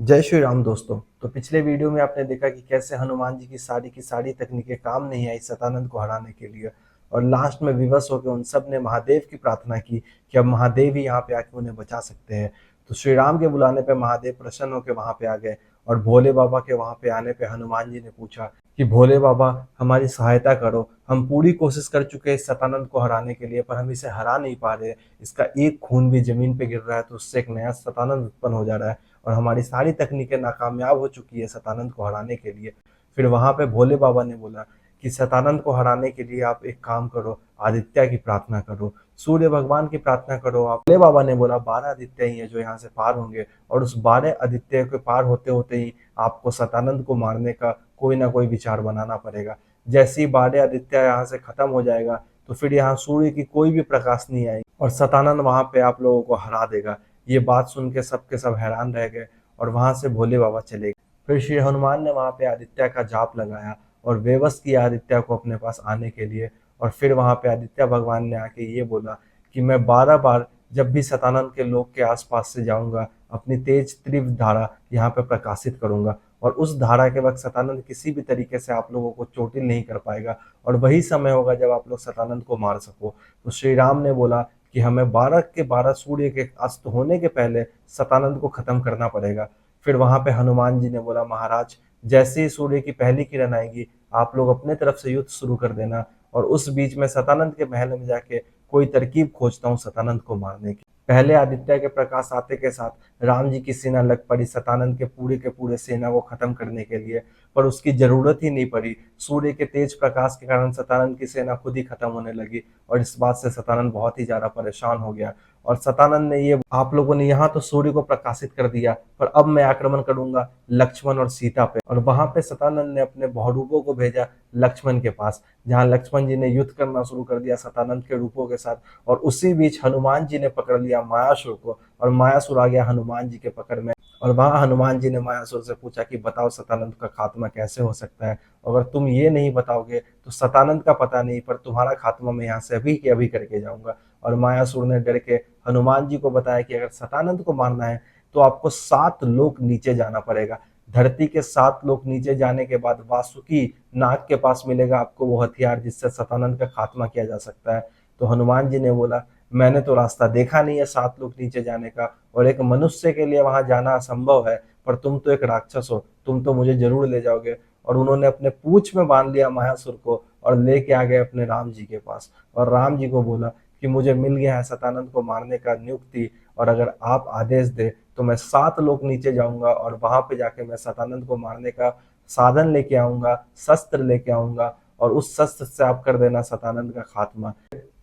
जय श्री राम दोस्तों। तो पिछले वीडियो में आपने देखा कि कैसे हनुमान जी की सारी तकनीकें काम नहीं आई सतानंद को हराने के लिए, और लास्ट में विवश होकर उन सब ने महादेव की प्रार्थना की कि अब महादेव ही यहाँ पे आके उन्हें बचा सकते हैं। तो श्री राम के बुलाने पे महादेव प्रसन्न होकर वहां पे आ गए, और भोले बाबा के वहां पे आने पे हनुमान जी ने पूछा कि भोले बाबा हमारी सहायता करो, हम पूरी कोशिश कर चुके हैं इस सतानंद को हराने के लिए, पर हम इसे हरा नहीं पा रहे। इसका एक खून भी जमीन पे गिर रहा है तो उससे एक नया सतानंद उत्पन्न हो जा रहा है, और हमारी सारी तकनीकें नाकामयाब हो चुकी है सतानंद को हराने के लिए। फिर वहां पे भोले बाबा ने बोला कि सतानंद को हराने के लिए आप एक काम करो, आदित्य की प्रार्थना करो, सूर्य भगवान की प्रार्थना करो। आप भोले बाबा ने बोला 12 आदित्य ही है जो यहाँ से पार होंगे, और उस 12 आदित्य के पार होते होते ही आपको सतानंद को मारने का कोई ना कोई विचार बनाना पड़ेगा। जैसे ही 12 आदित्य यहाँ से खत्म हो जाएगा तो फिर यहाँ सूर्य की कोई भी प्रकाश नहीं आएगी और सतानंद वहां पे आप लोगों को हरा देगा। ये बात सुन के सब हैरान रह गए और वहां से भोले बाबा चले गए। फिर श्री हनुमान ने वहां पे आदित्य का जाप लगाया और बेबस किया आदित्य को अपने पास आने के लिए। और फिर वहां पे आदित्य भगवान ने आके ये बोला कि मैं 12 बार जब भी सतानंद के लोक के आसपास से जाऊंगा अपनी तेज तीव्र धारा यहाँ पे प्रकाशित करूंगा, और उस धारा के वक्त सतानंद किसी भी तरीके से आप लोगों को चोटिल नहीं कर पाएगा, और वही समय होगा जब आप लोग सतानंद को मार सको। तो श्री राम ने बोला कि हमें 12 के 12 सूर्य के अस्त होने के पहले सतानंद को खत्म करना पड़ेगा। फिर वहां पे हनुमान जी ने बोला महाराज, जैसे ही सूर्य की पहली किरण आएगी आप लोग अपने तरफ से युद्ध शुरू कर देना, और उस बीच में सतानंद के महल में जाके कोई तरकीब खोजता हूँ सतानंद को मारने की। पहले आदित्य के प्रकाश आते के साथ राम जी की सेना लग पड़ी सतानंद के पूरे सेना को खत्म करने के लिए, पर उसकी जरूरत ही नहीं पड़ी। सूर्य के तेज प्रकाश के कारण सतानंद की सेना खुद ही खत्म होने लगी, और इस बात से सतानंद बहुत ही ज्यादा परेशान हो गया। और सतानंद ने ये आप लोगों ने यहाँ तो सूर्य को प्रकाशित कर दिया, पर अब मैं आक्रमण करूंगा लक्ष्मण और सीता पे। और वहां पे सतानंद ने अपने बहुरूपों को भेजा लक्ष्मण के पास, जहां लक्ष्मण जी ने युद्ध करना शुरू कर दिया सतानंद के रूपों के साथ। और उसी बीच हनुमान जी ने पकड़ लिया मायासुर को, और मायासुर आ गया हनुमान जी के पकड़ में। और वहां हनुमान जी ने मायासुर से पूछा कि बताओ सतानंद का खात्मा कैसे हो सकता है, अगर तुम ये नहीं बताओगे तो सतानंद का पता नहीं पर तुम्हारा खात्मा मैं यहाँ से अभी के अभी करके जाऊंगा। और मायासुर ने डर के हनुमान जी को बताया कि अगर सतानंद को मारना है तो आपको 7 लोक नीचे जाना पड़ेगा। धरती के 7 लोक नीचे जाने के बाद वासुकी नाग के पास मिलेगा आपको वो हथियार जिससे सतानंद का खात्मा किया जा सकता है। तो हनुमान जी ने बोला मैंने तो रास्ता देखा नहीं है 7 लोक नीचे जाने का, और एक मनुष्य के लिए वहां जाना असंभव है, पर तुम तो एक राक्षस हो, तुम तो मुझे जरूर ले जाओगे। और उन्होंने अपने पूंछ में बांध लिया मायासुर को और लेके आ गए अपने राम जी के पास, और राम जी को बोला कि मुझे मिल गया है सतानंद को मारने का नियुक्ति, और अगर आप आदेश दे तो मैं 7 लोग नीचे जाऊंगा और वहां पे जाके मैं सतानंद को मारने का साधन लेके आऊंगा, शस्त्र लेके आऊंगा, और उस शस्त्र से आप कर देना सतानंद का खात्मा।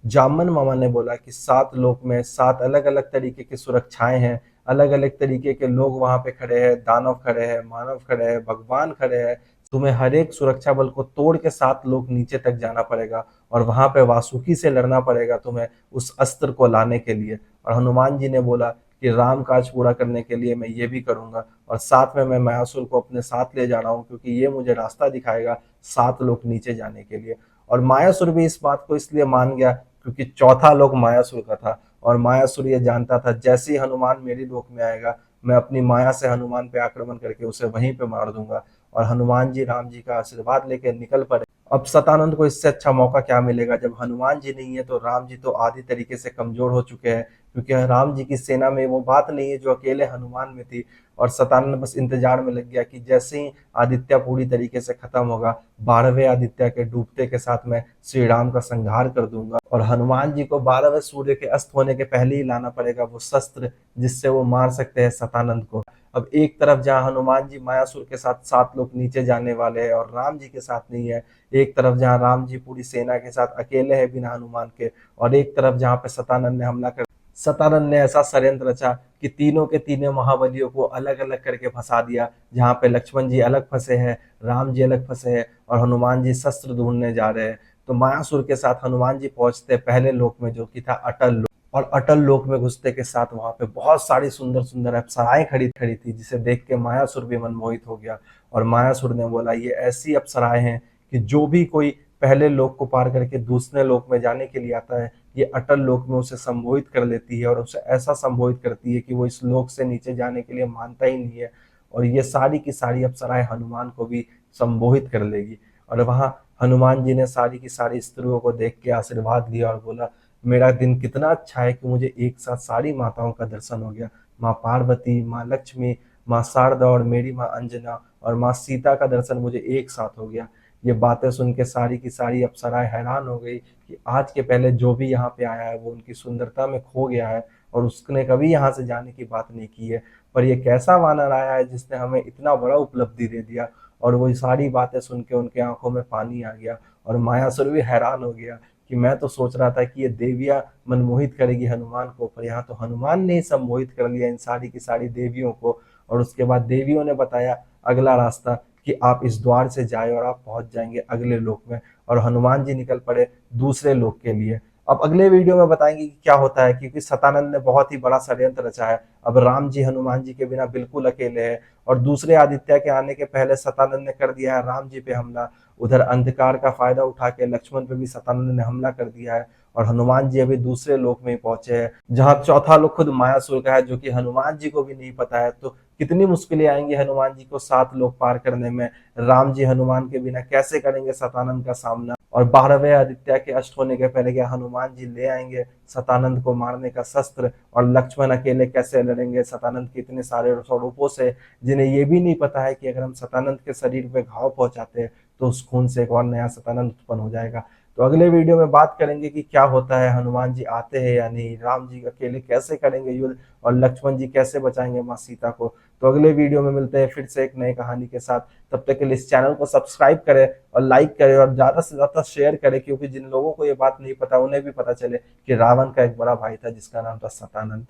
जामन मामा ने बोला कि 7 लोक में 7 अलग अलग तरीके की सुरक्षाएं हैं, अलग अलग तरीके के लोग वहां पे खड़े हैं, दानव खड़े हैं, मानव खड़े हैं, भगवान खड़े हैं। तुम्हें हर एक सुरक्षा बल को तोड़ के 7 लोग नीचे तक जाना पड़ेगा, और वहां पे वासुकी से लड़ना पड़ेगा तुम्हें उस अस्त्र को लाने के लिए। और हनुमान जी ने बोला कि राम काज पूरा करने के लिए मैं ये भी करूंगा, और साथ में मैं मायासुर को अपने साथ ले जा रहा हूँ क्योंकि ये मुझे रास्ता दिखाएगा 7 लोग नीचे जाने के लिए। और मायासुर भी इस बात को इसलिए मान गया क्योंकि चौथा लोक मायासुर का था, और मायासुर ये जानता था जैसे ही हनुमान मेरी लोक में आएगा मैं अपनी माया से हनुमान पे आक्रमण करके उसे वहीं पे मार दूंगा। और हनुमान जी राम जी का आशीर्वाद लेकर निकल पड़े। अब सतानंद को इससे अच्छा मौका क्या मिलेगा, जब हनुमान जी नहीं है तो राम जी तो आदि तरीके से कमजोर हो चुके हैं, क्योंकि राम जी की सेना में वो बात नहीं है जो अकेले हनुमान में थी। और सतानंद बस इंतजार में लग गया कि जैसे ही आदित्य पूरी तरीके से खत्म होगा 12वें आदित्य के डूबते के साथ मैं श्री राम का संहार कर दूंगा, और हनुमान जी को 12वें सूर्य के अस्त होने के पहले ही लाना पड़ेगा वो शस्त्र जिससे वो मार सकते हैं सतानंद को। अब एक तरफ जहां हनुमान जी मायासुर के साथ 7 लोग नीचे जाने वाले हैं और राम जी के साथ नहीं है, एक तरफ जहां राम जी पूरी सेना के साथ अकेले हैं बिना हनुमान के, और एक तरफ जहां पे सतानंद ने हमला कर सतानंद ने ऐसा षड्यंत्र रचा कि तीनों के तीनों महाबलियों को अलग अलग करके फंसा दिया, जहां पे लक्ष्मण जी अलग फंसे हैं, राम जी अलग फंसे हैं, और हनुमान जी शस्त्र ढूंढने जा रहे हैं। तो मायासुर के साथ हनुमान जी पहुंचते पहले लोक में जो कि था अटल लोक, और अटल लोक में घुसते के साथ वहां पे बहुत सारी सुंदर सुंदर अप्सराएं खड़ी खड़ी थी, जिसे देख के मायासुर भी मनमोहित हो गया। और मायासुर ने बोला ये ऐसी अप्सराएं हैं कि जो भी कोई पहले लोक को पार करके दूसरे लोक में जाने के लिए आता है ये अटल लोक में उसे संबोधित कर लेती है, और उसे ऐसा संबोधित करती है कि वो इस लोक से नीचे जाने के लिए मानता ही नहीं है। और ये सारी की सारी अप्सराएं हनुमान को भी संमोहित कर लेगी। और वहां हनुमान जी ने सारी की सारी स्त्रियों को देख के आशीर्वाद दिया और बोला, मेरा दिन कितना अच्छा है कि मुझे एक साथ सारी माताओं का दर्शन हो गया। माँ पार्वती, माँ लक्ष्मी, माँ शारदा और मेरी माँ अंजना और माँ सीता का दर्शन मुझे एक साथ हो गया। ये बातें सुन के सारी की सारी अप्सराएं हैरान हो गई कि आज के पहले जो भी यहाँ पे आया है वो उनकी सुंदरता में खो गया है और उसने कभी यहाँ से जाने की बात नहीं की है, पर ये कैसा वानर आया है जिसने हमें इतना बड़ा उपलब्धि दे दिया। और वो सारी बातें सुन के उनके आंखों में पानी आ गया और मायासुर भी हैरान हो गया कि मैं तो सोच रहा था कि ये देवियां मनमोहित करेगी हनुमान को, पर यहाँ तो हनुमान ने ही सम्मोहित कर लिया इन सारी की सारी देवियों को। और उसके बाद देवियों ने बताया अगला रास्ता कि आप इस द्वार से जाए और आप पहुंच जाएंगे अगले लोक में। और हनुमान जी निकल पड़े दूसरे लोक के लिए। अब अगले वीडियो में बताएंगे कि क्या होता है, क्योंकि सतानंद ने बहुत ही बड़ा षड्यंत्र रचा है। अब राम जी हनुमान जी के बिना बिल्कुल अकेले हैं और दूसरे आदित्य के आने के पहले सतानंद ने कर दिया है राम जी पे हमला। उधर अंधकार का फायदा उठा के लक्ष्मण पे भी सतानंद ने हमला कर दिया है और हनुमान जी अभी दूसरे लोक में ही पहुंचे हैं, जहां चौथा लोक खुद मायासुर का है, जो कि हनुमान जी को भी नहीं पता है। तो कितनी मुश्किलें आएंगी हनुमान जी को 7 लोक पार करने में। राम जी हनुमान के बिना कैसे करेंगे सतानंद का सामना, और 12वें आदित्य के अष्ट होने के पहले क्या हनुमान जी ले आएंगे सतानंद को मारने का शस्त्र, और लक्ष्मण अकेले कैसे लड़ेंगे सतानंद के इतने सारे स्वरूपों से, जिन्हें ये भी नहीं पता है कि अगर हम सतानंद के शरीर पे घाव पहुंचाते हैं तो उस खून से एक और नया सतानंद उत्पन्न हो जाएगा। तो अगले वीडियो में बात करेंगे कि क्या होता है, हनुमान जी आते हैं या नहीं, राम जी अकेले कैसे करेंगे युद्ध, और लक्ष्मण जी कैसे बचाएंगे माँ सीता को। तो अगले वीडियो में मिलते हैं फिर से एक नई कहानी के साथ। तब तक के लिए इस चैनल को सब्सक्राइब करें और लाइक करें और ज्यादा से ज्यादा शेयर करें, क्योंकि जिन लोगों को ये बात नहीं पता उन्हें भी पता चले कि रावण का एक बड़ा भाई था जिसका नाम था सतानंद।